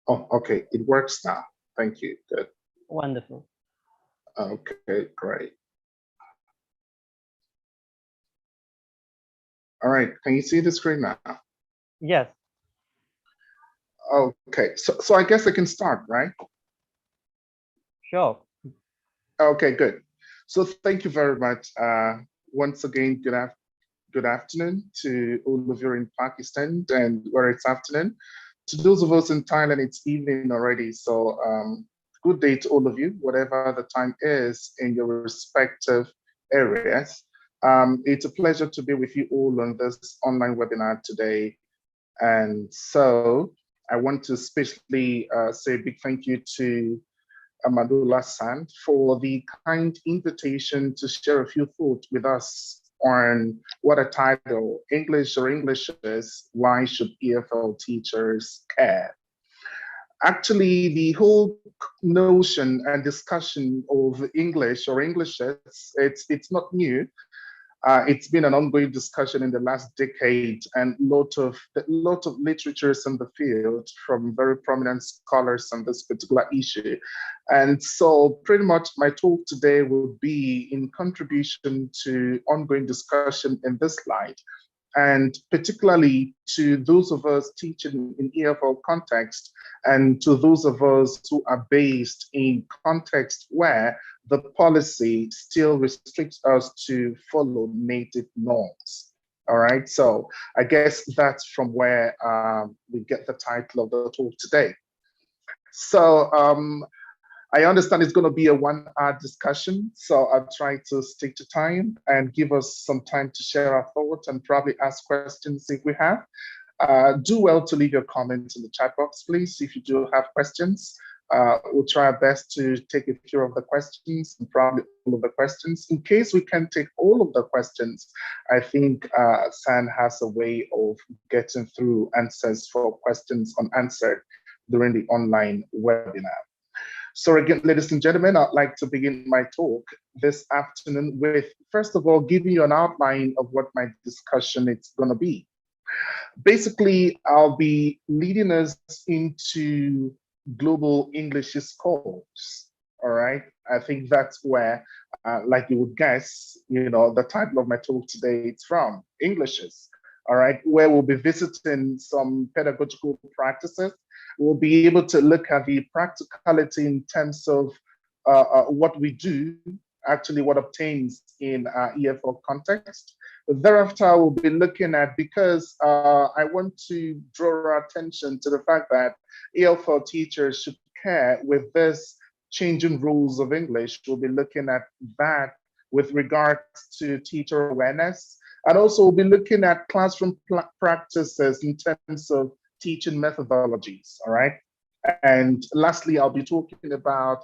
Oh, okay, it works now. Thank you. Good. Wonderful. Okay, great. All right, can you see the screen now? Yes. Okay, so I guess I can start, right? Sure. Okay, good. So thank you very much. Once again, good afternoon to all of you in Pakistan and where it's afternoon. To those of us in Thailand, it's evening already. So good day to all of you, whatever the time is in your respective areas. It's a pleasure to be with you all on this online webinar today. And so I want to especially say a big thank you to Amadullah Sand for the kind invitation to share a few thoughts with us on what a title, English or Englishes, why should EFL teachers care? Actually, the whole notion and discussion of English or Englishes, it's not new. It's been an ongoing discussion in the last decade, and lot of literatures in the field from very prominent scholars on this particular issue. And so pretty much my talk today will be in contribution to ongoing discussion in this light, and particularly to those of us teaching in EFL context and to those of us who are based in context where the policy still restricts us to follow native norms. All right, so I guess that's from where we get the title of the talk today. So I understand it's going to be a 1 hour discussion, so I'll try to stick to time and give us some time to share our thoughts and probably ask questions if we have. Do well to leave your comments in the chat box, please, if you do have questions. We'll try our best to take a few of the questions and probably all of the questions. In case we can't take all of the questions, I think San has a way of getting through answers for questions unanswered during the online webinar. So again, ladies and gentlemen, I'd like to begin my talk this afternoon with, first of all, giving you an outline of what my discussion is going to be. Basically, I'll be leading us into global English schools. All right, I think that's where, like you would guess, the title of my talk today is from, Englishes. All right, where we'll be visiting some pedagogical practices. We'll be able to look at the practicality in terms of what we do, actually what obtains in EFL context. Thereafter, we'll be looking at, because I want to draw our attention to the fact that EFL teachers should care with this changing rules of English. We'll be looking at that with regards to teacher awareness. And also we'll be looking at classroom practices in terms of teaching methodologies, all right? And lastly, I'll be talking about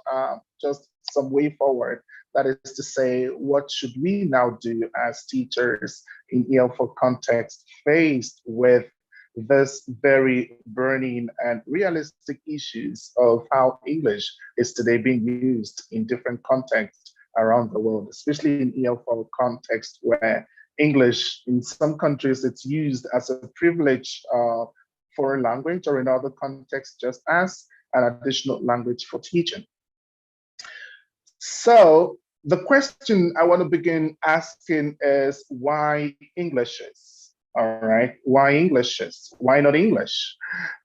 just some way forward. That is to say, what should we now do as teachers in EFL context faced with this very burning and realistic issues of how English is today being used in different contexts around the world, especially in EFL context where English, in some countries, it's used as a privilege foreign language, or in other contexts, just as an additional language for teaching. So the question I want to begin asking is, why Englishes? All right, why Englishes? Why not English?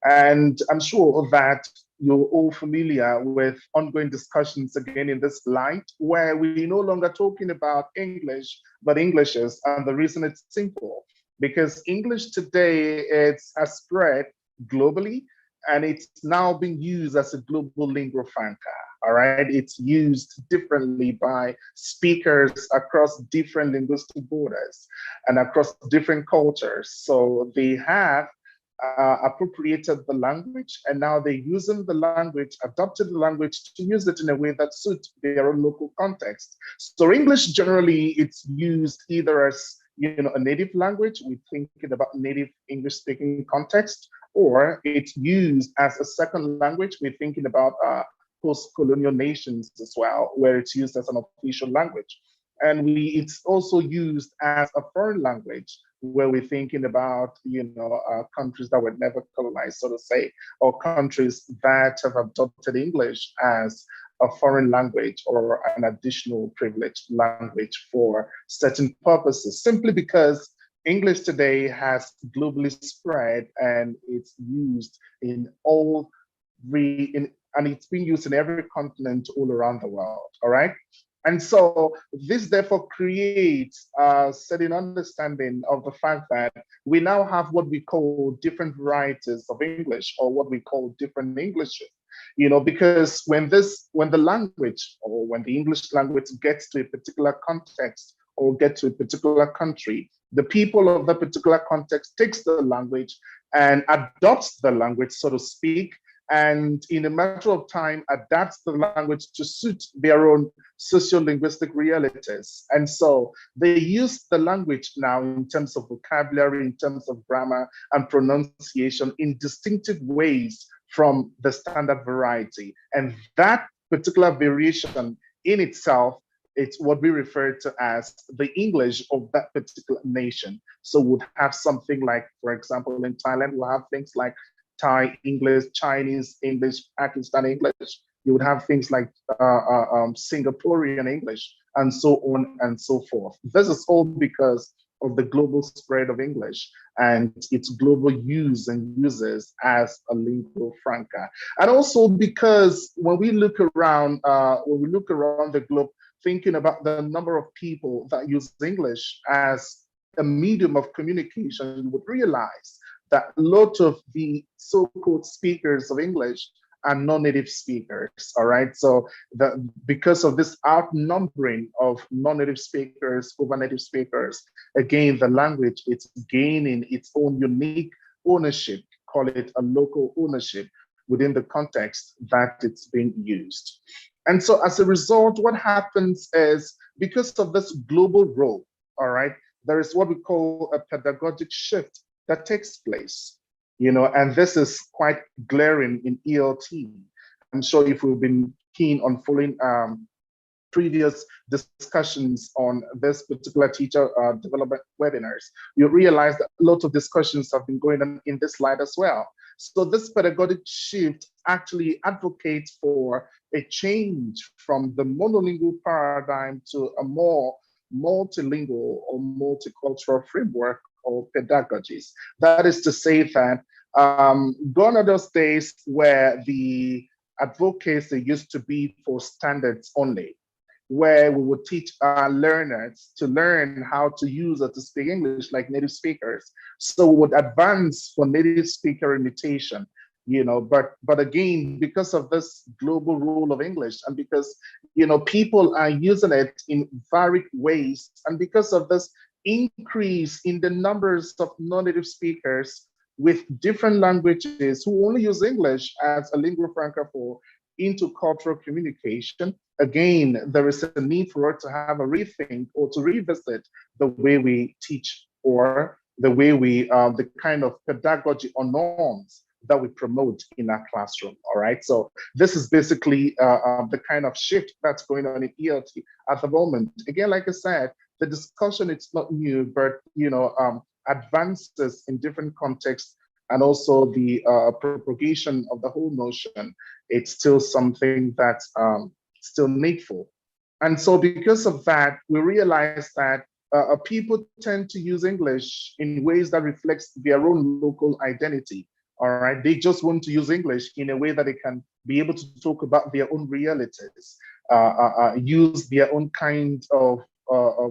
And I'm sure that you're all familiar with ongoing discussions again in this light, where we're no longer talking about English, but Englishes. And the reason it's simple, because English today has spread globally, and it's now being used as a global lingua franca. All right, it's used differently by speakers across different linguistic borders and across different cultures. So they have appropriated the language, and now they're using the language, adopted the language to use it in a way that suits their own local context. So English generally, it's used either as a native language, we're thinking about native English speaking context, or it's used as a second language, we're thinking about post-colonial nations as well, where it's used as an official language. And it's also used as a foreign language where we're thinking about, countries that were never colonized, so to say, or countries that have adopted English as a foreign language or an additional privileged language for certain purposes, simply because English today has globally spread and it's used in all and it's being used in every continent all around the world. All right. And so this therefore creates a certain understanding of the fact that we now have what we call different varieties of English, or what we call different Englishes. Because when the language, or when the English language gets to a particular context or get to a particular country, the people of the particular context takes the language and adopts the language, so to speak, and in a matter of time adapts the language to suit their own sociolinguistic realities. And so they use the language now in terms of vocabulary, in terms of grammar and pronunciation in distinctive ways from the standard variety. And that particular variation in itself, it's what we refer to as the English of that particular nation. So we'll have something like, for example, in Thailand, we'll have things like Thai English, Chinese English, Pakistani English. You would have things like Singaporean English, and so on and so forth. This is all because of the global spread of English and its global use and uses as a lingua franca. And also because when we look around the globe, thinking about the number of people that use English as a medium of communication, you would realize that a lot of the so-called speakers of English are non-native speakers, all right? So because of this outnumbering of non-native speakers over native speakers, again, the language, it's gaining its own unique ownership, call it a local ownership within the context that it's being used. And so as a result, what happens is, because of this global role, all right, there is what we call a pedagogic shift that takes place, and this is quite glaring in ELT. I'm sure if we've been keen on following previous discussions on this particular teacher development webinars, you realize that a lot of discussions have been going on in this light as well. So this pedagogic shift actually advocates for a change from the monolingual paradigm to a more multilingual or multicultural framework or pedagogies. That is to say that gone are those days where the advocacy used to be for standards only, where we would teach our learners to learn how to use or to speak English like native speakers. So we would advance for native speaker imitation, but again, because of this global role of English, and because, people are using it in varied ways, and because of this increase in the numbers of non-native speakers with different languages who only use English as a lingua franca for intercultural communication, again, there is a need for us to have a rethink or to revisit the way we teach, or the way we, the kind of pedagogy or norms that we promote in our classroom, all right? So this is basically the kind of shift that's going on in ELT at the moment. Again, like I said, the discussion, it's not new, but, advances in different contexts, and also the propagation of the whole notion, it's still something that's still needful. And so because of that, we realize that people tend to use English in ways that reflects their own local identity. All right, they just want to use English in a way that they can be able to talk about their own realities, use their own kind of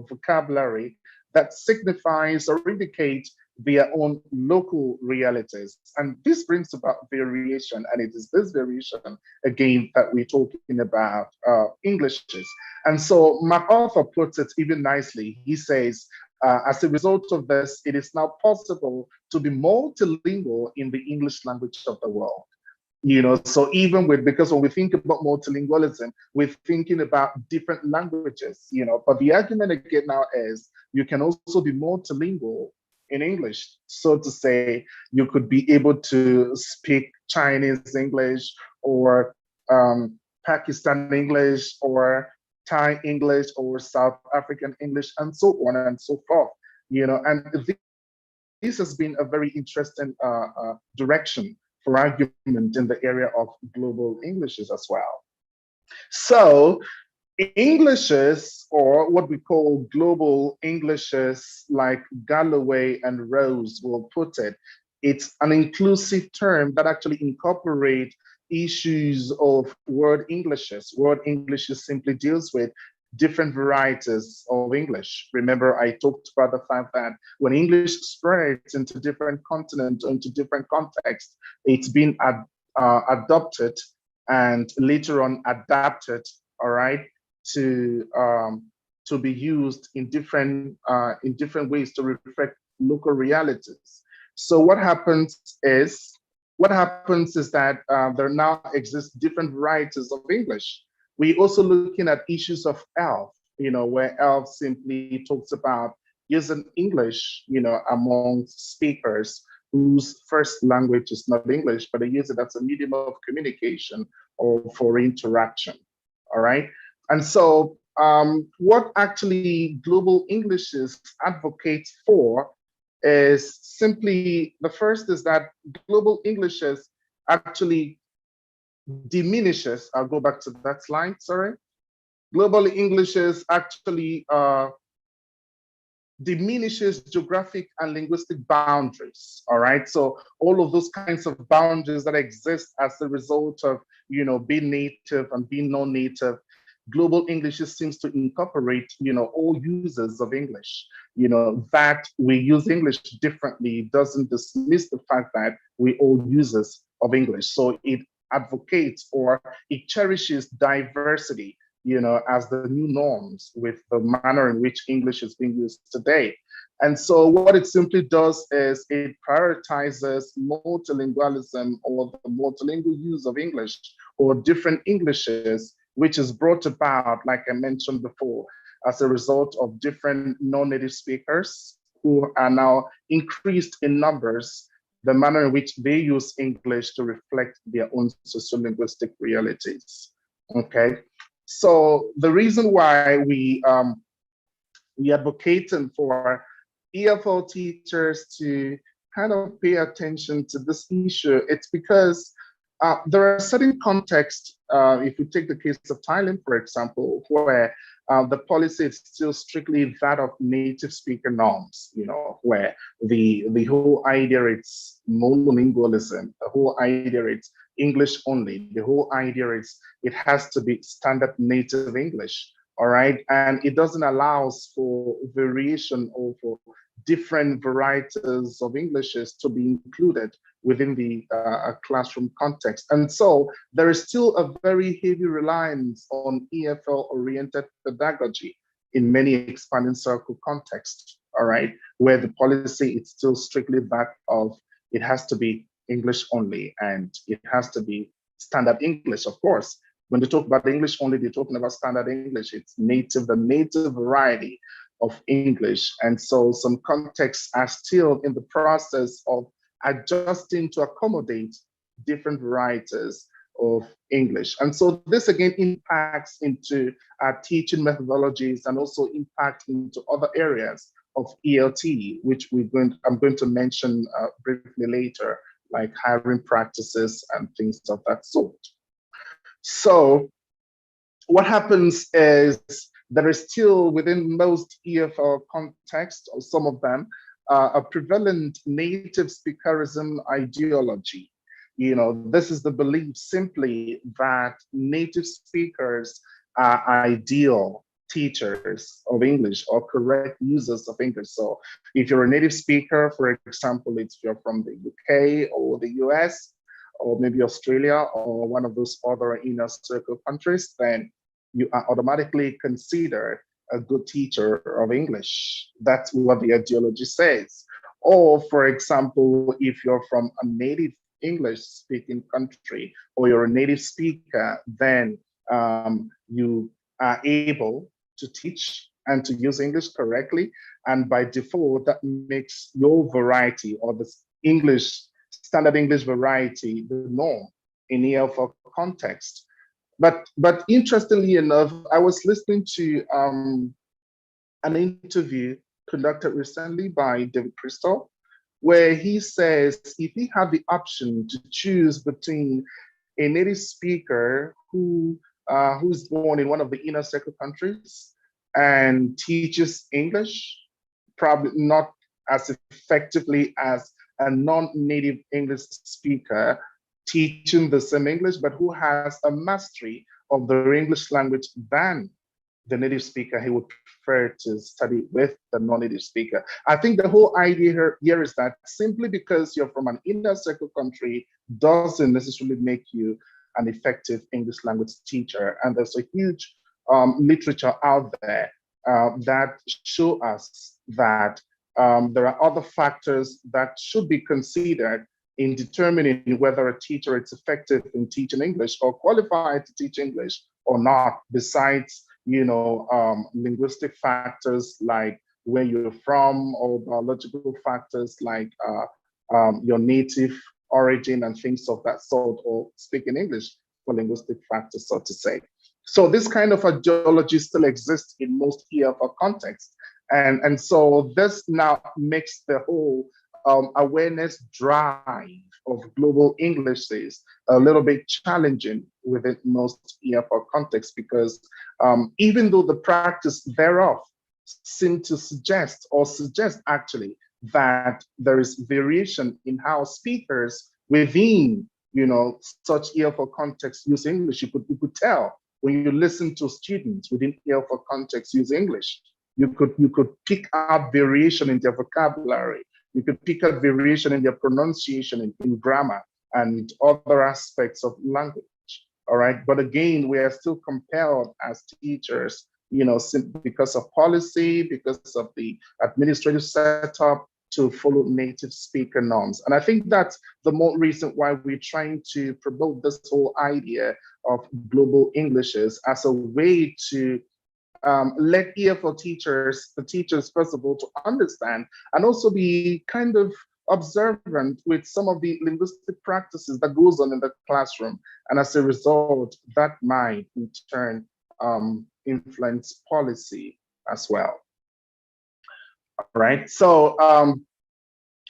vocabulary that signifies or indicates their own local realities. And this brings about variation, and it is this variation, again, that we're talking about Englishes. And so MacArthur puts it even nicely. He says, as a result of this, it is now possible to be multilingual in the English language of the world. So even because when we think about multilingualism, we're thinking about different languages, but the argument again now is you can also be multilingual in English. So to say, you could be able to speak Chinese English, or Pakistan English, or Thai English, or South African English, and so on and so forth. And this has been a very interesting direction for argument in the area of global Englishes as well. So Englishes, or what we call global Englishes, like Galloway and Rose will put it, it's an inclusive term that actually incorporates issues of word Englishes. Word Englishes simply deals with different varieties of English. Remember, I talked about the fact that when English spreads into different continents, into different contexts, it's been adopted and later on adapted, all right, to be used in different ways to reflect local realities. So what happens is that there now exist different varieties of English. We also looking at issues of ELF, where ELF simply talks about using English, among speakers whose first language is not English, but they use it as a medium of communication or for interaction. All right. And so what actually Global Englishes advocates for is simply, the first is that Global Englishes actually diminishes, I'll go back to that slide, sorry. Global Englishes actually diminishes geographic and linguistic boundaries, all right? So all of those kinds of boundaries that exist as a result of, being native and being non-native, Global English seems to incorporate, all users of English. That we use English differently doesn't dismiss the fact that we all users of English. So it advocates, or it cherishes diversity, as the new norms with the manner in which English is being used today. And so what it simply does is it prioritizes multilingualism, or the multilingual use of English, or different Englishes, which is brought about, like I mentioned before, as a result of different non-native speakers who are now increased in numbers, the manner in which they use English to reflect their own sociolinguistic realities. Okay, so the reason why we advocating for EFL teachers to kind of pay attention to this issue, it's because there are certain contexts, if we take the case of Thailand, for example, where the policy is still strictly that of native speaker norms, where the whole idea is monolingualism, the whole idea is English only, the whole idea is it has to be standard native English, all right? And it doesn't allow for variation or for different varieties of Englishes to be included within the classroom context. And so there is still a very heavy reliance on EFL-oriented pedagogy in many expanding circle contexts, all right, where the policy is still strictly that of it has to be English only, and it has to be standard English, of course. When they talk about English only, they're talking about standard English. It's native, the native variety of English. And so some contexts are still in the process of adjusting to accommodate different varieties of English. And so this again impacts into teaching methodologies and also impact into other areas of ELT, which I'm going to mention briefly later, like hiring practices and things of that sort. So what happens is there is still within most EFL contexts, or some of them, a prevalent native speakerism ideology. This is the belief simply that native speakers are ideal teachers of English or correct users of English. So if you're a native speaker, for example, if you're from the UK or the US, or maybe Australia or one of those other inner circle countries, then you are automatically considered a good teacher of English. That's what the ideology says. Or for example, if you're from a native English speaking country, or you're a native speaker, then you are able to teach and to use English correctly. And by default, that makes your variety, or the standard English variety, the norm in EFL context. But interestingly enough, I was listening to an interview conducted recently by David Crystal, where he says if he had the option to choose between a native speaker who's born in one of the inner circle countries and teaches English, probably not as effectively as a non-native English speaker teaching the same English, but who has a mastery of the English language than the native speaker, he would prefer to study with the non-native speaker. I think the whole idea here is that simply because you're from an inner circle country doesn't necessarily make you an effective English language teacher. And there's a huge literature out there that show us that there are other factors that should be considered in determining whether a teacher is effective in teaching English or qualified to teach English or not, besides linguistic factors like where you're from, or biological factors like your native origin and things of that sort, or speaking English for linguistic factors, so to say. So this kind of ideology still exists in most EFL contexts. And so this now makes the whole awareness drive of global Englishes a little bit challenging within most EFL contexts, because even though the practice thereof seem to suggest actually that there is variation in how speakers within such EFL contexts use English. You could tell when you listen to students within EFL contexts use English. You could pick out variation in their vocabulary. You could pick out variation in their pronunciation, in grammar, and other aspects of language. All right. But again, we are still compelled as teachers, because of policy, because of the administrative setup, to follow native speaker norms. And I think that's the more reason why we're trying to promote this whole idea of global Englishes as a way to let EFL teachers, the teachers, first of all, to understand and also be kind of observant with some of the linguistic practices that goes on in the classroom. And as a result, that might in turn influence policy as well. All right. So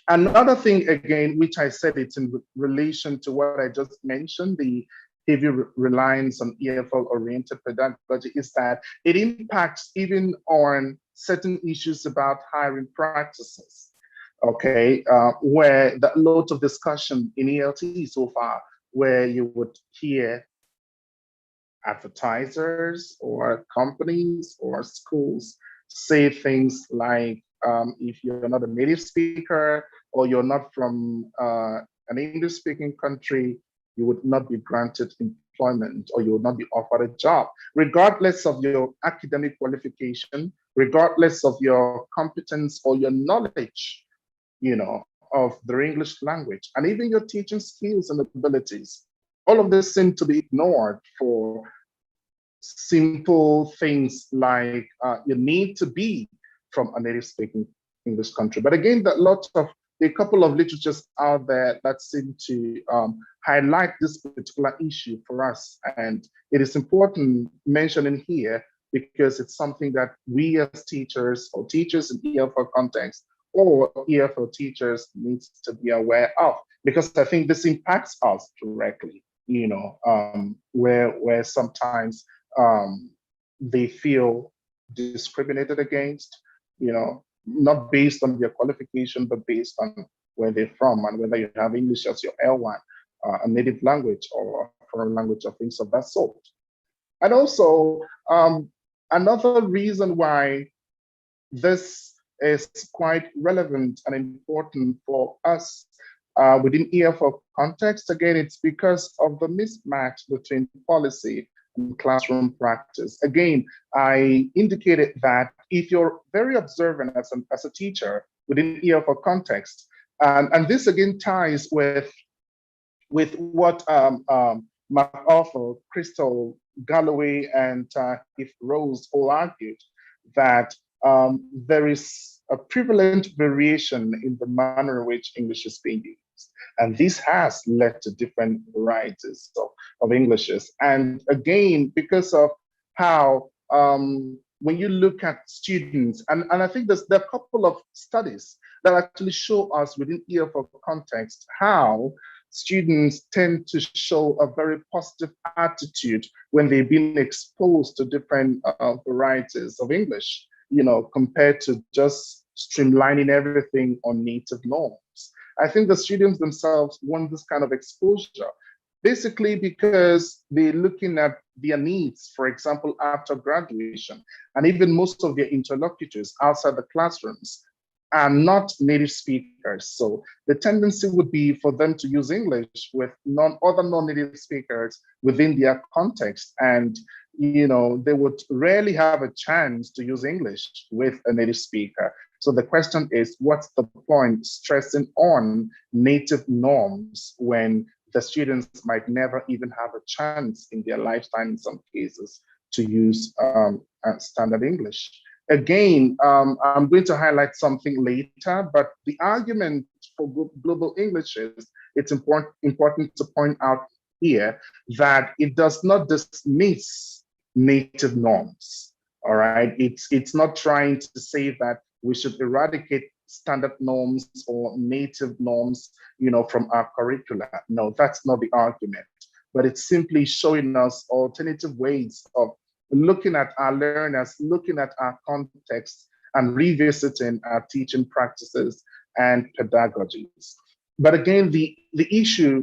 another thing, again, which I said it's in relation to what I just mentioned, the heavy reliance on EFL-oriented pedagogy, is that it impacts even on certain issues about hiring practices. Okay, where a lot of discussion in ELT so far, where you would hear advertisers or companies or schools say things like, if you're not a native speaker or you're not from an English-speaking country, you would not be granted employment or you would not be offered a job, regardless of your academic qualification, regardless of your competence or your knowledge, of the English language, and even your teaching skills and abilities. All of this seem to be ignored for simple things like you need to be from a native speaking English country. But again, a couple of literatures out there that seem to highlight this particular issue for us. And it is important mentioning here because it's something that we as teachers or teachers in EFL context or EFL teachers need to be aware of, because I think this impacts us directly, where sometimes they feel discriminated against, not based on their qualification, but based on where they're from and whether you have English as your L1, a native language or a foreign language or things of that sort. And also, another reason why this is quite relevant and important for us within EFL context, again, it's because of the mismatch between policy and classroom practice. Again, I indicated that if you're very observant as a teacher within EFL context, and this again ties with what MacArthur, Crystal, Galloway, and Heath Rose all argued, that there is a prevalent variation in the manner in which English is being used. And this has led to different varieties of Englishes. And again, because of how when you look at students, and I think there are a couple of studies that actually show us within EFL context how students tend to show a very positive attitude when they've been exposed to different varieties of English, compared to just streamlining everything on native norms. I think the students themselves want this kind of exposure, basically because they're looking at their needs, for example, after graduation, and even most of their interlocutors outside the classrooms are not native speakers. So the tendency would be for them to use English with other non-native speakers within their context. And they would rarely have a chance to use English with a native speaker. So the question is, what's the point stressing on native norms when the students might never even have a chance in their lifetime, in some cases, to use standard English? Again, I'm going to highlight something later, but the argument for global English is it's important to point out here that it does not dismiss native norms. All right, it's not trying to say that we should eradicate standard norms or native norms, from our curricula. No, that's not the argument, but it's simply showing us alternative ways of looking at our learners, looking at our context, and revisiting our teaching practices and pedagogies. But again, the issue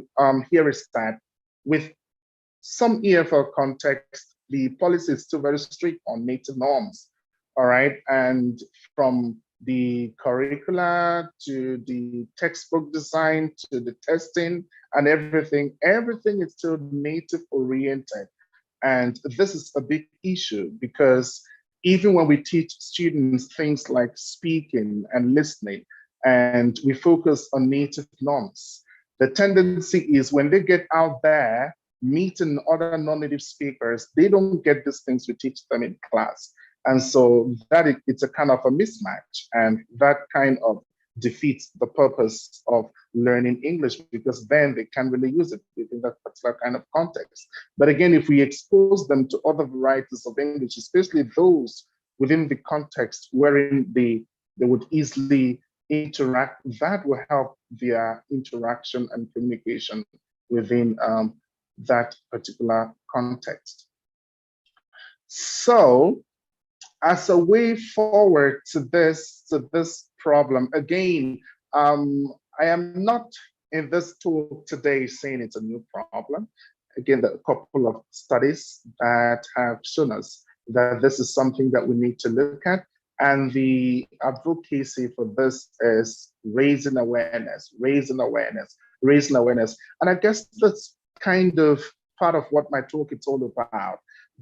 here is that with some EFL context, the policy is still very strict on native norms, all right? And from the curricula to the textbook design to the testing and everything is still native oriented. And this is a big issue because even when we teach students things like speaking and listening, and we focus on native norms, the tendency is when they get out there meeting other non-native speakers, they don't get these things we teach them in class. And so it's a kind of a mismatch, and that kind of defeats the purpose of learning English, because then they can't really use it within that particular kind of context. But again, if we expose them to other varieties of English, especially those within the context wherein they would easily interact, that will help their interaction and communication within that particular context. So, as a way forward to this problem, again, I am not in this talk today saying it's a new problem. Again, there are a couple of studies that have shown us that this is something that we need to look at. And the advocacy for this is raising awareness. And I guess that's kind of part of what my talk is all about.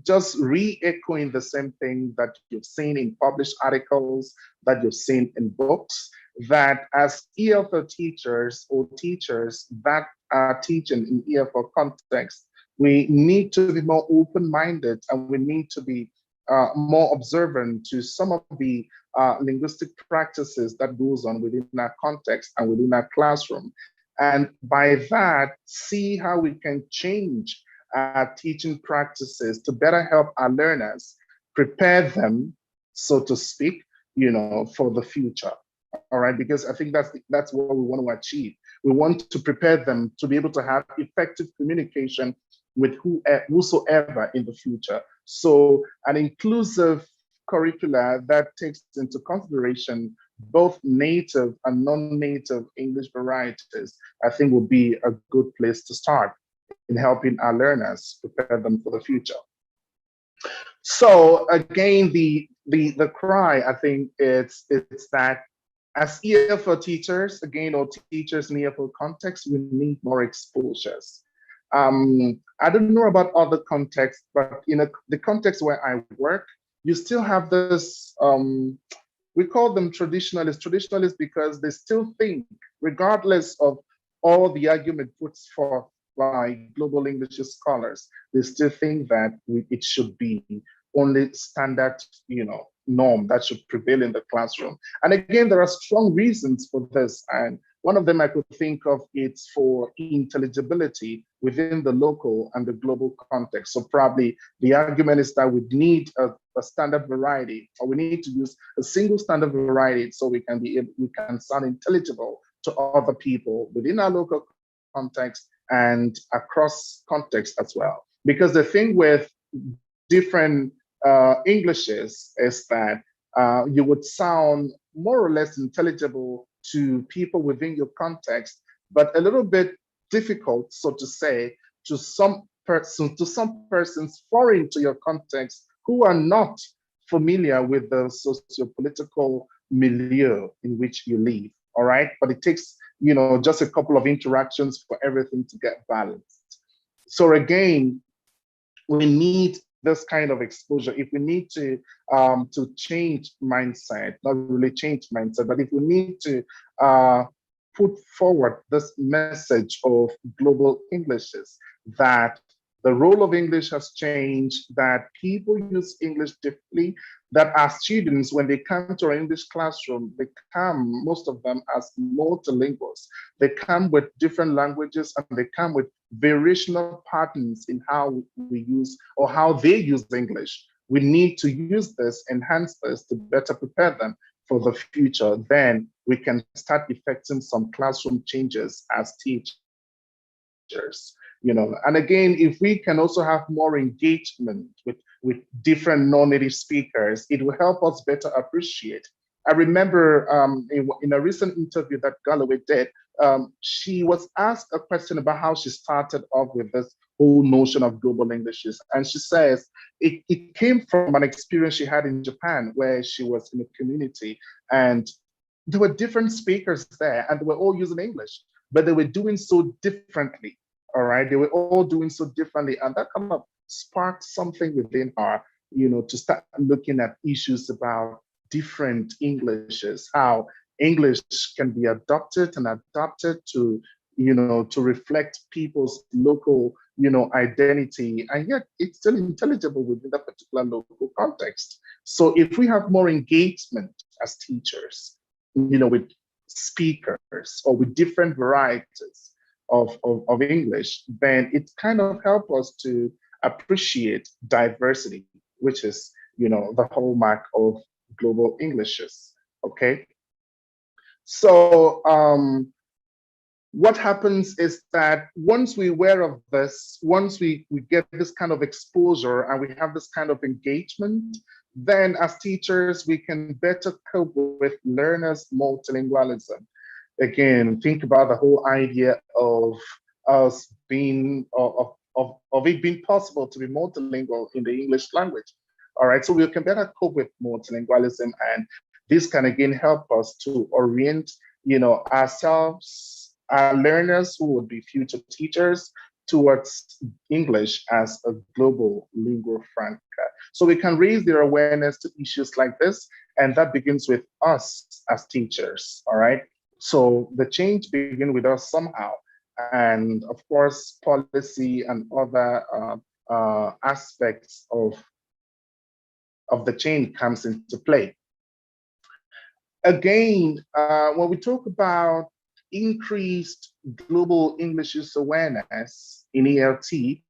Just re-echoing the same thing that you've seen in published articles, that you've seen in books, that as EFL teachers or teachers that are teaching in EFL context, we need to be more open-minded, and we need to be more observant to some of the linguistic practices that goes on within our context and within our classroom. And by that, see how we can change our teaching practices to better help our learners, prepare them, so to speak, for the future. All right, because I think that's what we want to achieve. We want to prepare them to be able to have effective communication with whosoever in the future. So an inclusive curricula that takes into consideration both native and non-native English varieties, I think will be a good place to start in helping our learners prepare them for the future. So again, the cry, I think it's that as EFL teachers, again, or teachers in EFL context, we need more exposures. I don't know about other contexts, but in the context where I work, you still have this, we call them traditionalists because they still think, regardless of all the argument put forth by global English scholars, they still think that it should be only standard, norm that should prevail in the classroom. And again, there are strong reasons for this. And One of them I could think of, it's for intelligibility within the local and the global context. So probably the argument is that we need a standard variety, or we need to use a single standard variety so we can sound intelligible to other people within our local context and across context as well. Because the thing with different Englishes is that you would sound more or less intelligible to people within your context, but a little bit difficult, so to say, to some persons foreign to your context who are not familiar with the socio-political milieu in which you live. All right, but it takes just a couple of interactions for everything to get balanced. So again, we need this kind of exposure. If we need to change mindset, not really change mindset, but if we need to put forward this message of global Englishes, that the role of English has changed, that people use English differently, that as students, when they come to our English classroom, they come, most of them, as multilinguals. They come with different languages and they come with variational patterns in how we use or how they use English. We need to use this, enhance this to better prepare them for the future. Then we can start effecting some classroom changes as teachers. And again, if we can also have more engagement with different non-native speakers, it will help us better appreciate. I remember in a recent interview that Galloway did, she was asked a question about how she started off with this whole notion of global Englishes. And she says it came from an experience she had in Japan, where she was in a community and there were different speakers there and they were all using English, but they were doing so differently. All right, they were all doing so differently, and that kind of sparked something within her, to start looking at issues about different Englishes, how English can be adopted and adapted to, to reflect people's local, identity, and yet it's still intelligible within that particular local context. So if we have more engagement as teachers, with speakers or with different varieties of English, then it kind of helps us to appreciate diversity, which is, the hallmark of global Englishes, okay? So what happens is that once we're aware of this, once we get this kind of exposure and we have this kind of engagement, then as teachers, we can better cope with learners' multilingualism. Again, think about the whole idea of us being, of it being possible to be multilingual in the English language. All right, so we can better cope with multilingualism, and this can again help us to orient, ourselves, our learners who would be future teachers, towards English as a global lingua franca. So we can raise their awareness to issues like this, and that begins with us as teachers, all right? So the change begins with us somehow. And of course, policy and other aspects of the change comes into play. Again, when we talk about increased global English use awareness in ELT,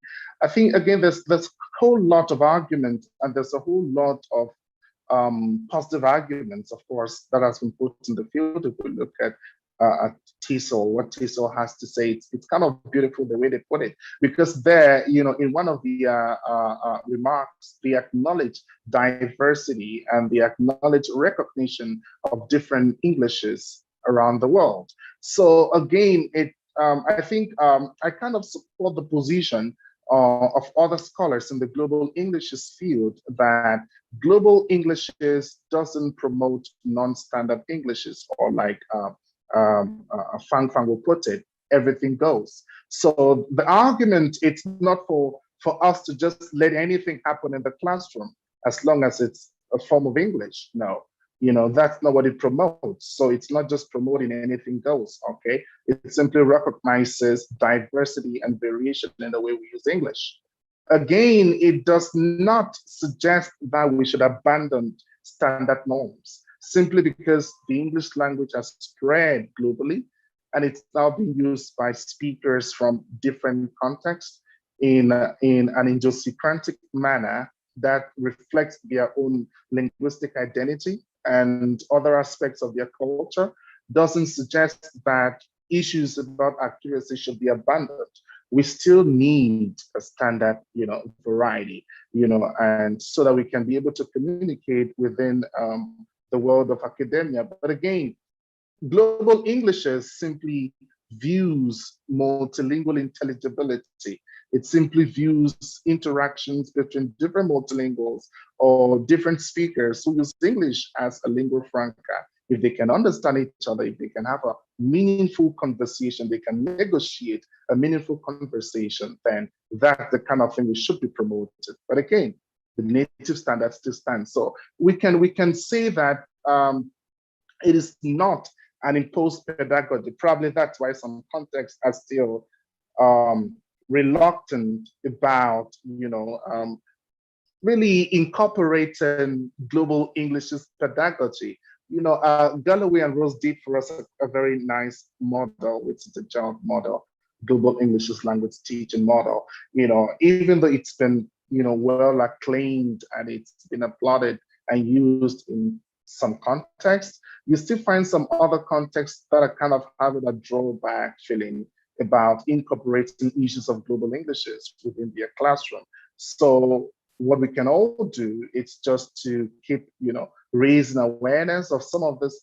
I think, again, there's a whole lot of argument and there's a whole lot of positive arguments, of course, that has been put in the field. If we look at TESOL, what TESOL has to say, it's kind of beautiful the way they put it, because there, in one of the remarks, they acknowledge diversity and they acknowledge recognition of different Englishes around the world. So again, I think I kind of support the position of other scholars in the global Englishes field that global Englishes doesn't promote non-standard Englishes, or like Fang Fang will put it, everything goes. So the argument, it's not for us to just let anything happen in the classroom as long as it's a form of English. No, that's not what it promotes. So it's not just promoting anything goes, okay? It simply recognizes diversity and variation in the way we use English. Again, it does not suggest that we should abandon standard norms simply because the English language has spread globally. and it's now being used by speakers from different contexts in an idiosyncratic manner that reflects their own linguistic identity and other aspects of their culture, doesn't suggest that issues about accuracy should be abandoned. We still need a standard, variety, and so that we can be able to communicate within the world of academia. But again, global Englishes simply views multilingual intelligibility. It simply views interactions between different multilinguals or different speakers who use English as a lingua franca. If they can understand each other, if they can have a meaningful conversation, they can negotiate a meaningful conversation, then that's the kind of thing we should be promoted. But again, the native standard still stands. So we can say that it is not an imposed pedagogy. Probably that's why some contexts are still reluctant about, really incorporating global English's pedagogy. Galloway and Rose did for us a very nice model, which is the JOG model, Global English's Language Teaching Model. Even though it's been, well acclaimed and it's been applauded and used in some contexts, you still find some other contexts that are kind of having a drawback feeling about incorporating issues of global Englishes within their classroom. So what we can all do is just to keep, raising awareness of some of this,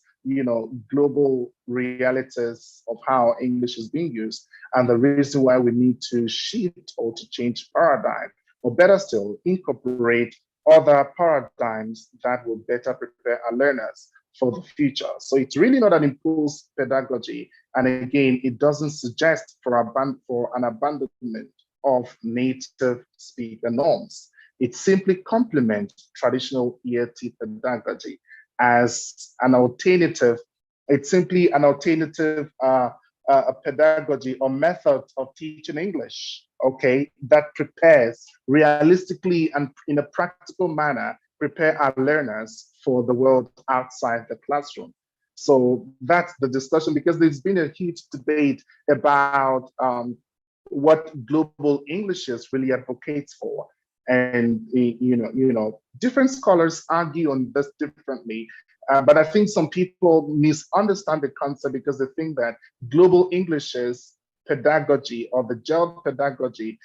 global realities of how English is being used and the reason why we need to shift or to change paradigm, or better still, incorporate other paradigms that will better prepare our learners for the future. So it's really not an imposed pedagogy. And again, it doesn't suggest for an abandonment of native speaker norms. It simply complements traditional ELT pedagogy as an alternative. It's simply an alternative pedagogy or method of teaching English, okay, that prepares realistically and in a practical manner, prepare our learners for the world outside the classroom. So that's the discussion, because there's been a huge debate about what global Englishes really advocates for. And different scholars argue on this differently. But I think some people misunderstand the concept because they think that global Englishes pedagogy or the gel pedagogy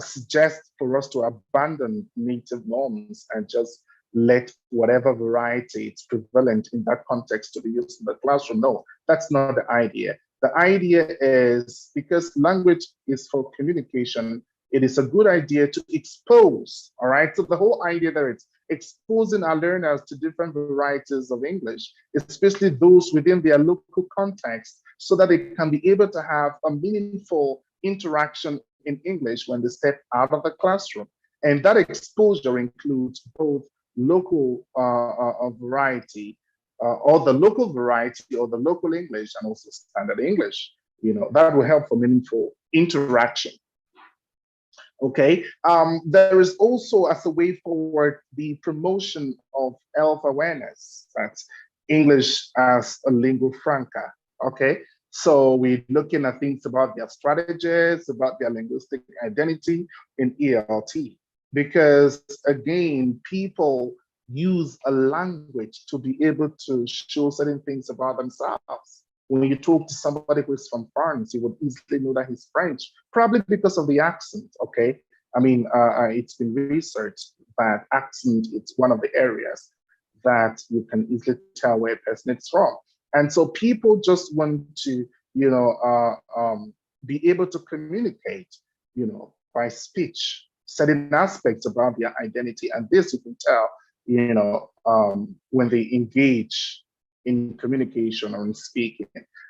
suggests for us to abandon native norms and just let whatever variety is prevalent in that context to be used in the classroom. No, that's not the idea. The idea is, because language is for communication, it is a good idea to expose, all right? So the whole idea there is exposing our learners to different varieties of English, especially those within their local context, so that they can be able to have a meaningful interaction in English when they step out of the classroom. And that exposure includes both local variety, or the local variety, or the local English, and also standard English. That will help for meaningful interaction. Okay, there is also, as a way forward, the promotion of health awareness. That's English as a lingua franca. Okay, so we're looking at things about their strategies, about their linguistic identity in ELT, because again, people use a language to be able to show certain things about themselves. When you talk to somebody who is from France, you would easily know that he's French, probably because of the accent, okay? I mean, it's been researched that accent, it's one of the areas that you can easily tell where a person is from. And so people just want to, be able to communicate, by speech, certain aspects about their identity. And this you can tell, when they engage in communication or in speaking.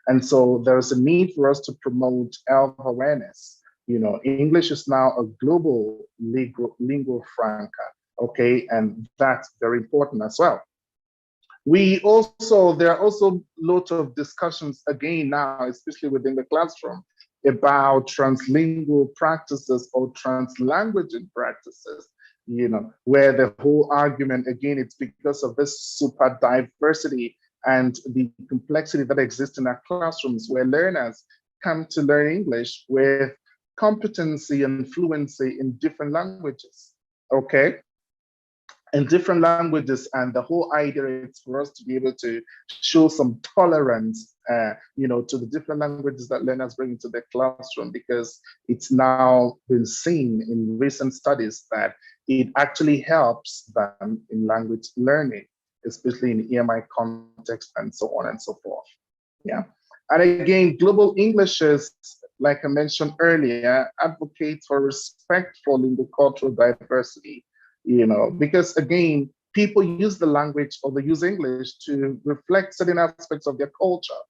And so there's a need for us to promote health awareness. English is now a global lingua franca, okay? And that's very important as well. There are also lots of discussions again now, especially within the classroom, about translingual practices or translanguaging practices, where the whole argument, again, it's because of this super diversity and the complexity that exists in our classrooms where learners come to learn English with competency and fluency in different languages, okay? In different languages, and the whole idea is for us to be able to show some tolerance, to the different languages that learners bring into their classroom, because it's now been seen in recent studies that it actually helps them in language learning, especially in EMI context and so on and so forth. Yeah. And again, global Englishes, like I mentioned earlier, advocate for respect for linguocultural diversity, because again, people use the language or they use English to reflect certain aspects of their culture.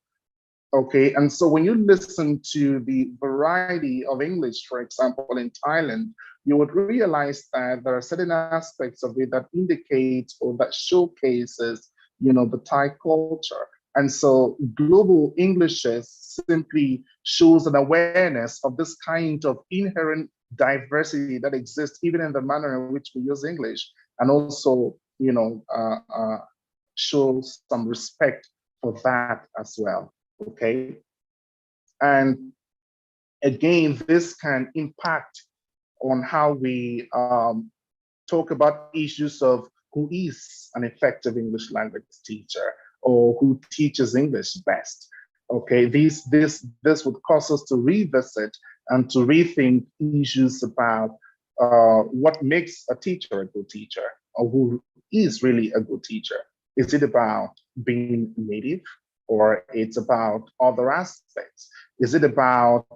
Okay, and so when you listen to the variety of English, for example, in Thailand, you would realize that there are certain aspects of it that indicate or that showcases, the Thai culture. And so global Englishes simply shows an awareness of this kind of inherent diversity that exists even in the manner in which we use English, and also, shows some respect for that as well. Okay. And again, this can impact on how we talk about issues of who is an effective English language teacher or who teaches English best. Okay, this would cause us to revisit and to rethink issues about what makes a teacher a good teacher, or who is really a good teacher. Is it about being native, or it's about other aspects? Is it about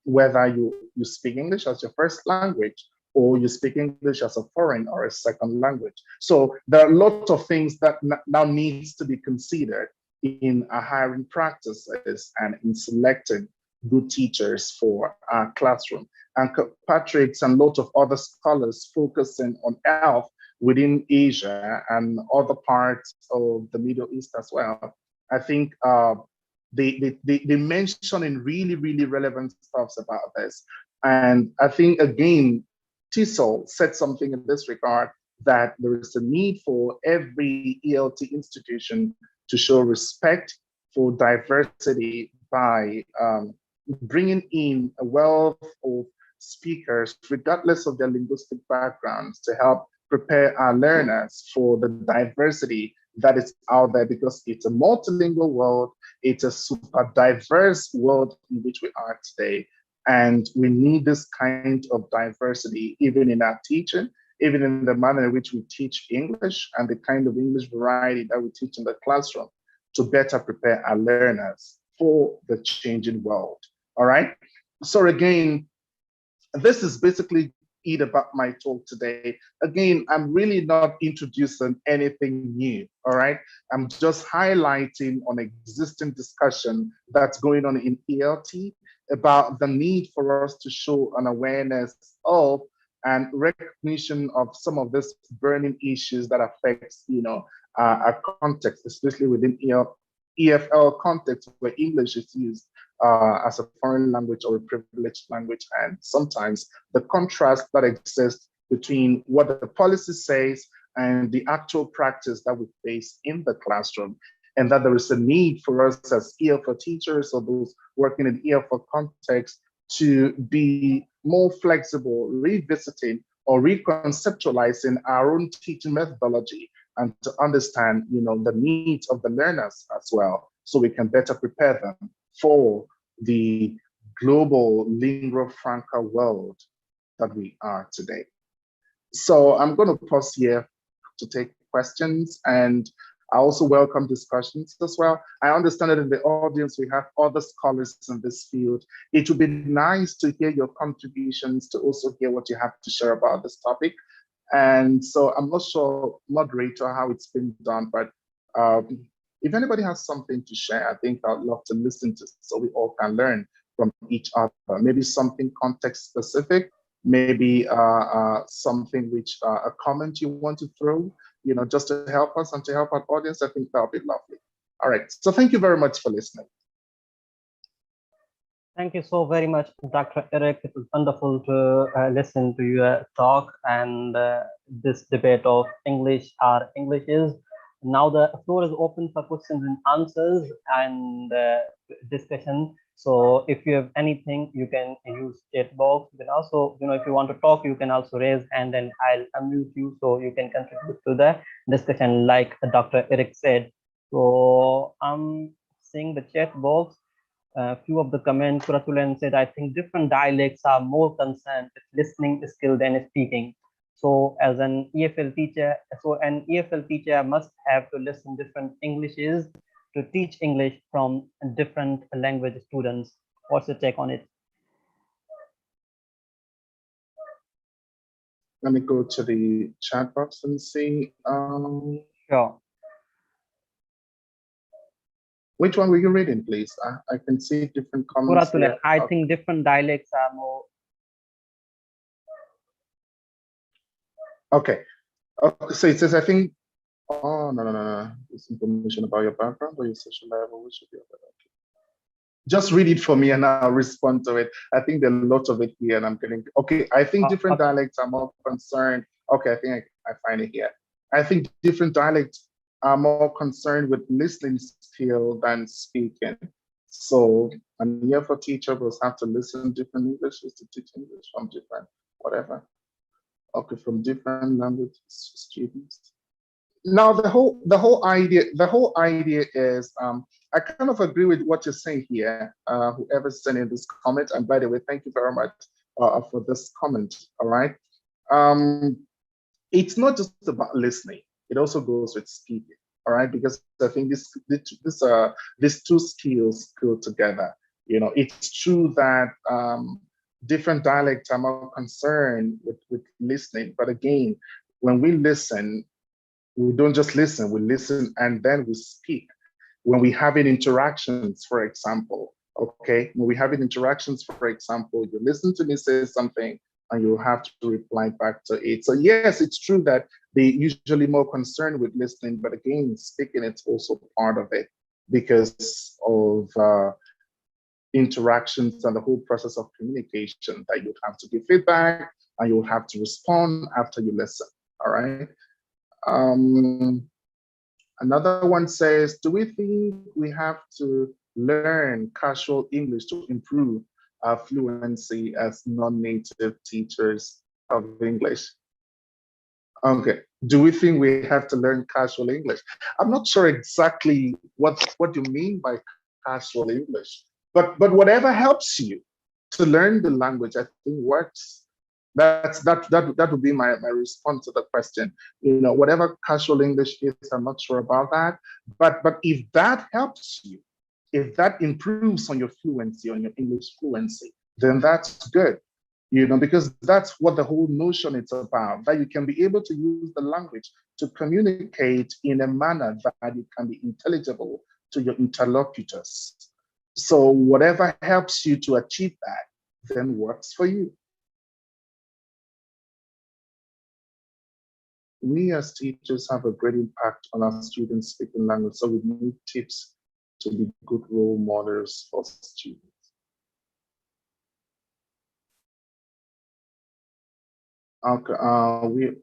whether you speak English as your first language, or you speak English as a foreign or a second language? So there are lots of things that now needs to be considered in our hiring practices and in selecting good teachers for our classroom. And Patrick's and lots of other scholars focusing on health within Asia and other parts of the Middle East as well. I think they mentioning really, really relevant stuffs about this. And I think, again, TESOL said something in this regard, that there is a need for every ELT institution to show respect for diversity by bringing in a wealth of speakers, regardless of their linguistic backgrounds, to help prepare our learners for the diversity that is out there, because it's a multilingual world, it's a super diverse world in which we are today. And we need this kind of diversity, even in our teaching, even in the manner in which we teach English, and the kind of English variety that we teach in the classroom, to better prepare our learners for the changing world. All right. So again, this is basically it about my talk today. Again, I'm really not introducing anything new, all right? I'm just highlighting on existing discussion that's going on in ELT about the need for us to show an awareness of and recognition of some of these burning issues that affects, our context, especially within EFL context where English is used as a foreign language or a privileged language, and sometimes the contrast that exists between what the policy says and the actual practice that we face in the classroom, and that there is a need for us as EFL teachers or those working in EFL context to be more flexible, revisiting or reconceptualizing our own teaching methodology, and to understand, the needs of the learners as well, so we can better prepare them for the global lingua franca world that we are today. So I'm going to pause here to take questions, and I also welcome discussions as well. I understand that in the audience we have other scholars in this field. It would be nice to hear your contributions, to also hear what you have to share about this topic. And so I'm not sure, moderator, how it's been done, but if anybody has something to share, I think I'd love to listen to, so we all can learn from each other. Maybe something context specific, maybe something which a comment you want to throw, just to help us and to help our audience. I think that would be lovely. All right, so thank you very much for listening. Thank you so very much, Dr. Eric. It was wonderful to listen to your talk and this debate of English, our English is Now the floor is open for questions and answers and discussion. So if you have anything, you can use chat box. You can also, if you want to talk, you can also raise hand and I'll unmute you so you can contribute to the discussion, like Dr. Eric said. So I'm seeing the chat box. A few of the comments, Kuratulan said, I think different dialects are more concerned with listening skill than speaking. So as an EFL teacher, an EFL teacher must have to listen different Englishes to teach English from different language students. What's your take on it? Let me go to the chat box and see. Sure. Which one were you reading, please? I can see different comments here. I think different dialects are more. Okay. So it says, I think, oh, no. This information about your background or your social level, which should be okay. Just read it for me and I'll respond to it. I think there are lots of it here and I'm getting, okay. I think different dialects are more concerned. Okay, I think I find it here. I think different dialects are more concerned with listening skill than speaking. So an EFL teacher will have to listen different Englishes to teach English from different, whatever. Okay, from different language students. Now the whole idea is I kind of agree with what you're saying here. Whoever's sending this comment, and by the way, thank you very much for this comment. All right, it's not just about listening; it also goes with speaking. All right, because I think these two skills go together. You know, it's true that different dialects are more concerned with listening, but again, when we listen, we don't just listen, we listen and then we speak. When we having interactions, for example, okay, when we having interactions, for example, you listen to me say something and you have to reply back to it. So yes, it's true that they're usually more concerned with listening, but again, speaking, it's also part of it because of interactions and the whole process of communication that you have to give feedback and you'll have to respond after you listen, all right? Another one says, do we think we have to learn casual English to improve our fluency as non-native teachers of English? Okay, do we think we have to learn casual English? I'm not sure exactly what you mean by casual English, but whatever helps you to learn the language, I think works. That would be my response to the question. You know, whatever casual English is, I'm not sure about that. But if that helps you, if that improves on your fluency, on your English fluency, then that's good. You know, because that's what the whole notion is about, that you can be able to use the language to communicate in a manner that it can be intelligible to your interlocutors. So whatever helps you to achieve that, then works for you. We as teachers have a great impact on our students speaking language, so we need tips to be good role models for students. Okay, I'm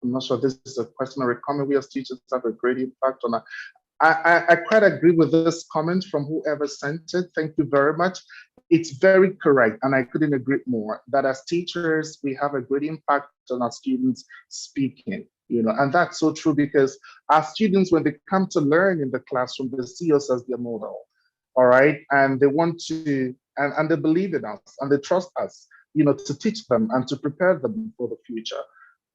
not sure this is a question or a comment. We as teachers have a great impact on our. I quite agree with this comment from whoever sent it. Thank you very much. It's very correct, and I couldn't agree more, that as teachers, we have a great impact on our students speaking, you know, and that's so true because our students, when they come to learn in the classroom, they see us as their model, all right? And they want to, and they believe in us, and they trust us, you know, to teach them and to prepare them for the future.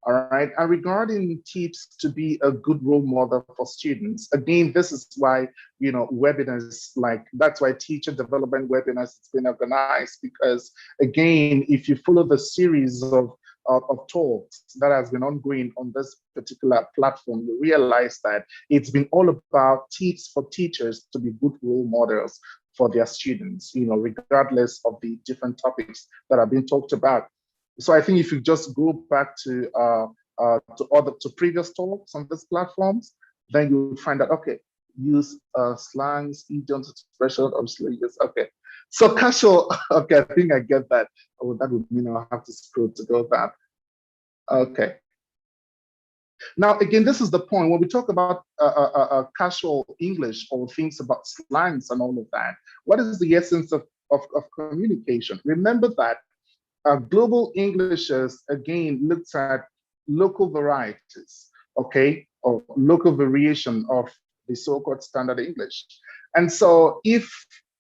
All right, and regarding tips to be a good role model for students, again, this is why, you know, webinars, like, that's why teacher development webinars has been organized, because again, if you follow the series of talks that has been ongoing on this particular platform, you realize that it's been all about tips for teachers to be good role models for their students, you know, regardless of the different topics that are being talked about. So I think if you just go back to previous talks on these platforms, then you'll find that, okay, use slangs, idioms, expressions, obviously, yes, okay. So casual, okay, I think I get that. Oh, that would mean I'll have to scroll to go back. Okay. Now, again, this is the point when we talk about casual English or things about slangs and all of that. What is the essence of communication? Remember that global Englishes, again, looks at local varieties, okay, or local variation of the so-called standard English. And so if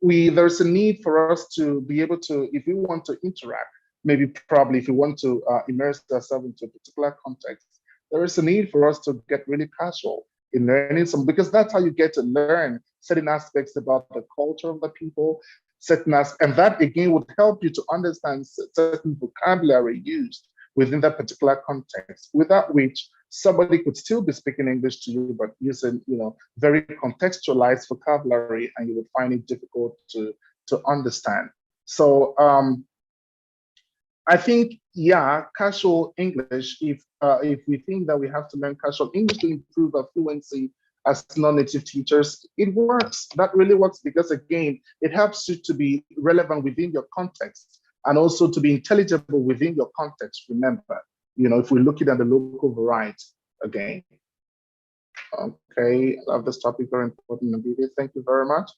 there's a need for us to be able to, if we want to interact, maybe probably if we want to immerse ourselves into a particular context, there is a need for us to get really casual in learning some, because that's how you get to learn certain aspects about the culture of the people, and that again would help you to understand certain vocabulary used within that particular context, without which somebody could still be speaking English to you, but using, very contextualized vocabulary, and you would find it difficult to understand. So I think, yeah, casual English, if we think that we have to learn casual English to improve our fluency as non-native teachers, it works. That really works because, again, it helps you to be relevant within your context and also to be intelligible within your context. Remember, if we're looking at the local variety again. Okay, I love this topic, very important, Ambele. Thank you very much.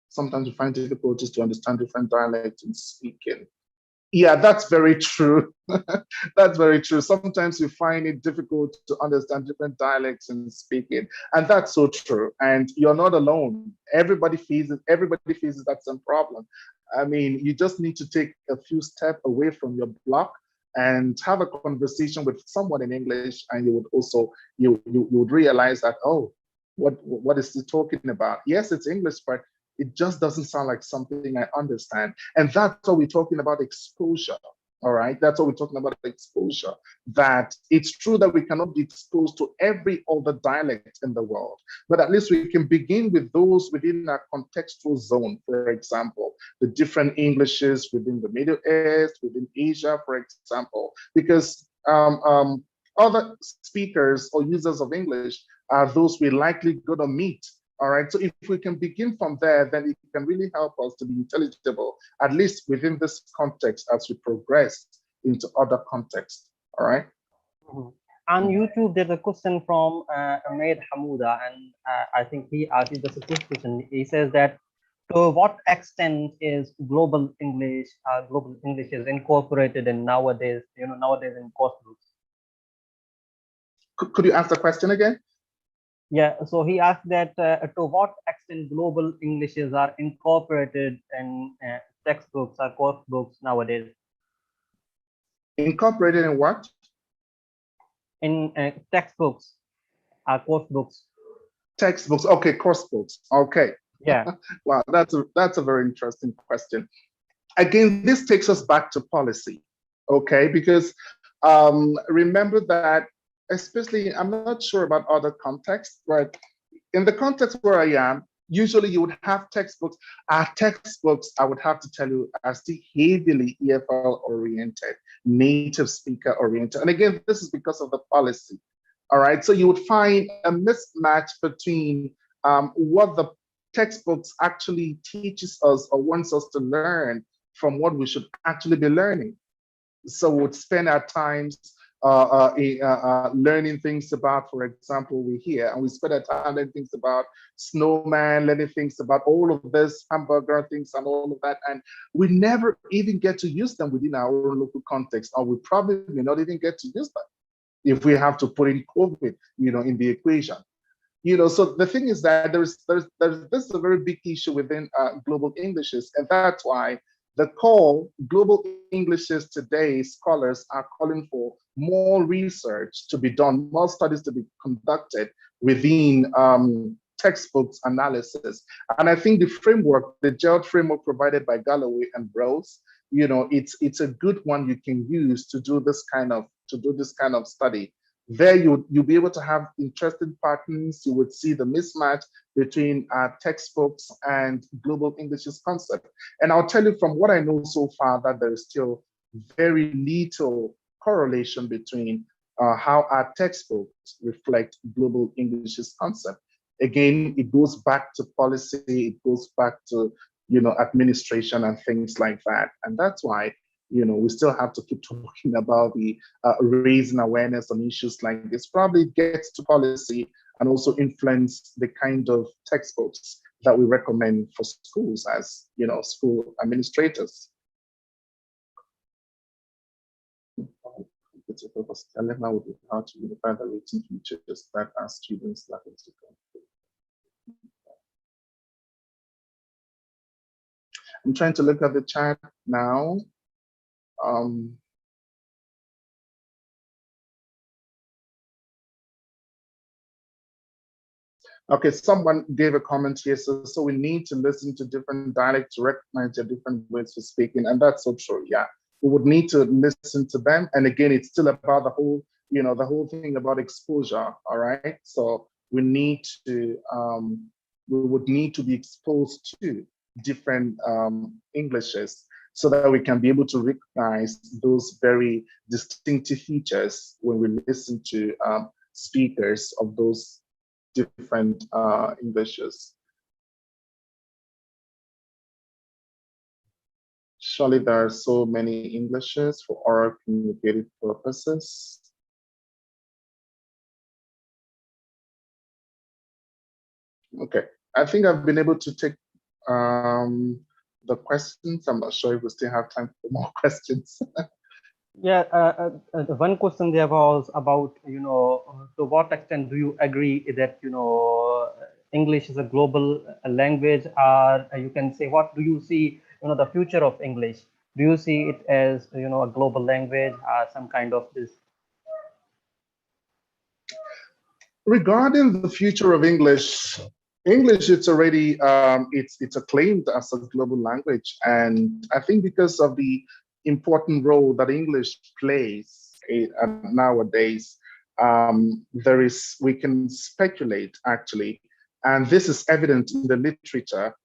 Sometimes we find difficulties to understand different dialects in speaking. Yeah, that's very true. That's very true. Sometimes we find it difficult to understand different dialects in speaking, and that's so true. And you're not alone. Everybody faces that same problem. I mean, you just need to take a few steps away from your block and have a conversation with someone in English, and you would also you would realize that, oh, what is he talking about? Yes, it's English, but it just doesn't sound like something I understand. And that's what we're talking about, exposure. All right, that's what we're talking about, exposure. That it's true that we cannot be exposed to every other dialect in the world, but at least we can begin with those within our contextual zone. For example, the different Englishes within the Middle East, within Asia, for example, because other speakers or users of English are those we're likely going to meet. All right, so if we can begin from there, then it can really help us to be intelligible, at least within this context as we progress into other contexts. All right. Mm-hmm. On YouTube, there's a question from Ahmed Hamouda, and I think he asked this question. He says that, to what extent is global English is incorporated in nowadays in course books? Could you ask the question again? Yeah, so he asked that to what extent global Englishes are incorporated in textbooks or course books nowadays. Incorporated in what? In textbooks or course books. Textbooks, okay, course books, okay. Yeah. Wow, that's a very interesting question. Again, this takes us back to policy, okay? Because remember that, especially, I'm not sure about other contexts, but in the context where I am, usually you would have textbooks. Our textbooks, I would have to tell you, are still heavily EFL oriented, native speaker oriented. And again, this is because of the policy. All right, so you would find a mismatch between what the textbooks actually teaches us or wants us to learn from what we should actually be learning. So we would spend our times learning things about, for example, we hear, and we spend our time learning things about snowman, learning things about all of this, hamburger things and all of that, and we never even get to use them within our own local context, or we probably may not even get to use them if we have to put in COVID, in the equation. So the thing is that there's this is a very big issue within global Englishes, and that's why the call, global Englishes today, scholars are calling for more research to be done, more studies to be conducted within textbooks analysis. And I think the framework, the GELD framework provided by Galloway and Rose, it's a good one you can use to do this kind of study. There you'll be able to have interesting patterns. You would see the mismatch between textbooks and global English's concept. And I'll tell you from what I know so far that there is still very little correlation between how our textbooks reflect global English's concept. Again, it goes back to policy, it goes back to administration and things like that. And that's why we still have to keep talking about the raising awareness on issues like this. Probably gets to policy and also influence the kind of textbooks that we recommend for schools as, school administrators. It's a purpose dilemma would be how to unify the rating features that are students lacking to complete. I'm trying to look at the chat now. Okay, someone gave a comment here. So we need to listen to different dialects to recognize their different ways of speaking. And that's so true, yeah. We would need to listen to them. And again, it's still about the whole, the whole thing about exposure, all right? So we need to, we would need to be exposed to different Englishes so that we can be able to recognize those very distinctive features when we listen to speakers of those different Englishes. Surely there are so many Englishes for oral communicative purposes. Okay, I think I've been able to take the questions. I'm not sure if we still have time for more questions. Yeah, one question there was about, to what extent do you agree that, English is a global language, or you can say, what do you see, the future of English? Do you see it as, a global language or some kind of this? Regarding the future of English, it's already, it's acclaimed as a global language. And I think because of the important role that English plays nowadays, we can speculate actually, and this is evident in the literature,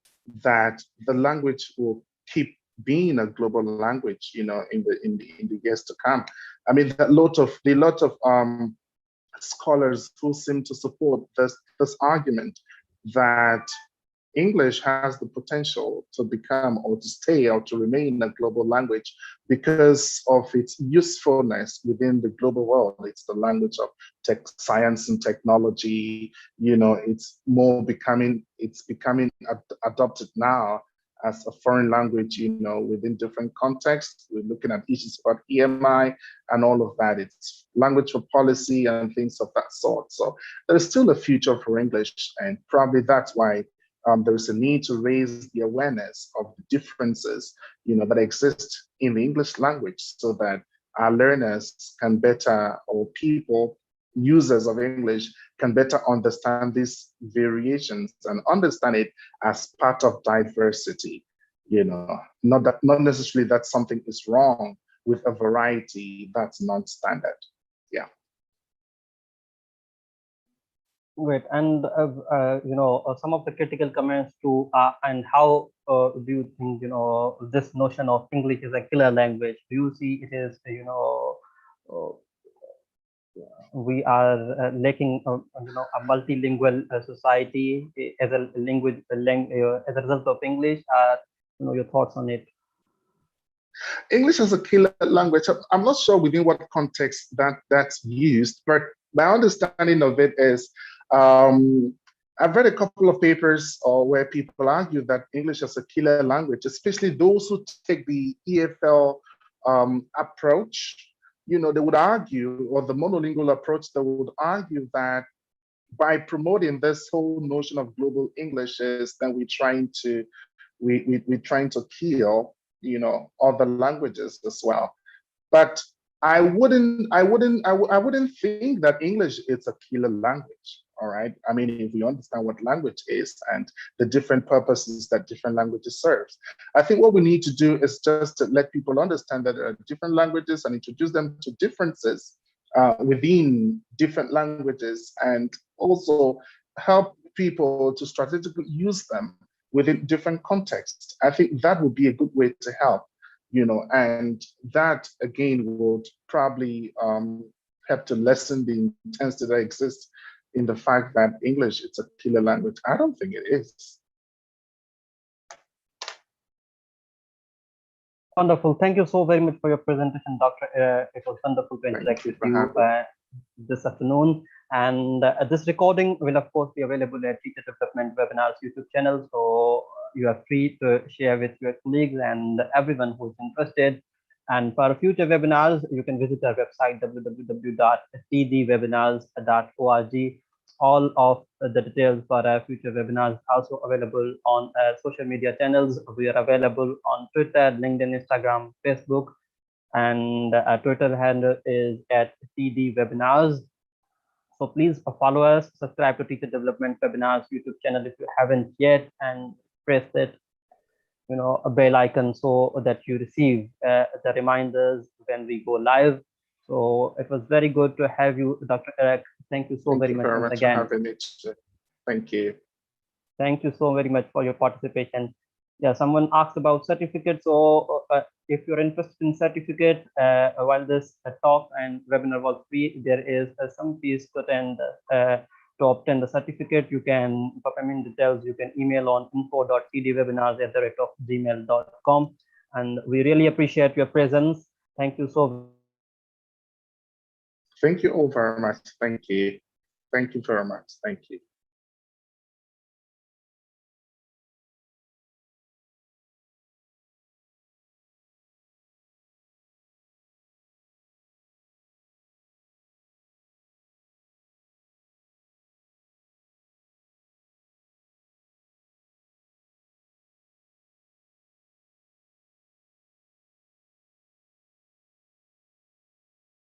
that the language will keep being a global language, in the years to come. I mean, a lot of scholars who seem to support this argument that English has the potential to become or to stay or to remain a global language because of its usefulness within the global world. It's the language of science and technology. It's becoming adopted now as a foreign language, within different contexts. We're looking at issues about EMI and all of that. It's language for policy and things of that sort. So there's still a future for English, and probably that's why there's a need to raise the awareness of the differences, that exist in the English language, so that our learners can better, or people, users of English, can better understand these variations and understand it as part of diversity. Not necessarily that something is wrong with a variety that's non-standard. Yeah. Great. And some of the critical comments too, and how do you think, this notion of English is a killer language? Do you see it is, we are lacking, a multilingual society as a language, as a result of English? Your thoughts on it? English as a killer language, I'm not sure within what context that's used, but my understanding of it is, I've read a couple of papers where people argue that English is a killer language, especially those who take the EFL approach. They would argue, or the monolingual approach, they would argue that by promoting this whole notion of global English, is that we're trying to kill, other languages as well. But I wouldn't think that English is a killer language. All right. I mean, if we understand what language is and the different purposes that different languages serve, I think what we need to do is just to let people understand that there are different languages and introduce them to differences within different languages, and also help people to strategically use them within different contexts. I think that would be a good way to help, and that again would probably help to lessen the intensity that exists in the fact that English is a killer language. I don't think it is. Wonderful. Thank you so very much for your presentation, Dr. It was wonderful to interact Thank you with for you having me. this afternoon. And this recording will, of course, be available at Teacher Development Webinars YouTube channel. So you are free to share with your colleagues and everyone who is interested. And for future webinars, you can visit our website, www.tdwebinars.org. All of the details for our future webinars also available on social media channels. We are available on Twitter, LinkedIn, Instagram, Facebook, and our Twitter handle is at TD Webinars. So please follow us, subscribe to Teacher Development Webinars YouTube channel if you haven't yet, and press that a bell icon so that you receive the reminders when we go live. So it was very good to have you, Dr. Eric. Thank you so very much once For again. having me. Thank you. Thank you so very much for your participation. Yeah, someone asked about certificate. So if you're interested in certificate, while this talk and webinar was free, there is some fees to attend. To obtain the certificate, you can, for payment details, you can email on info.tdwebinars@gmail.com. And we really appreciate your presence. Thank you so. Thank you all very much. Thank you. Thank you very much. Thank you.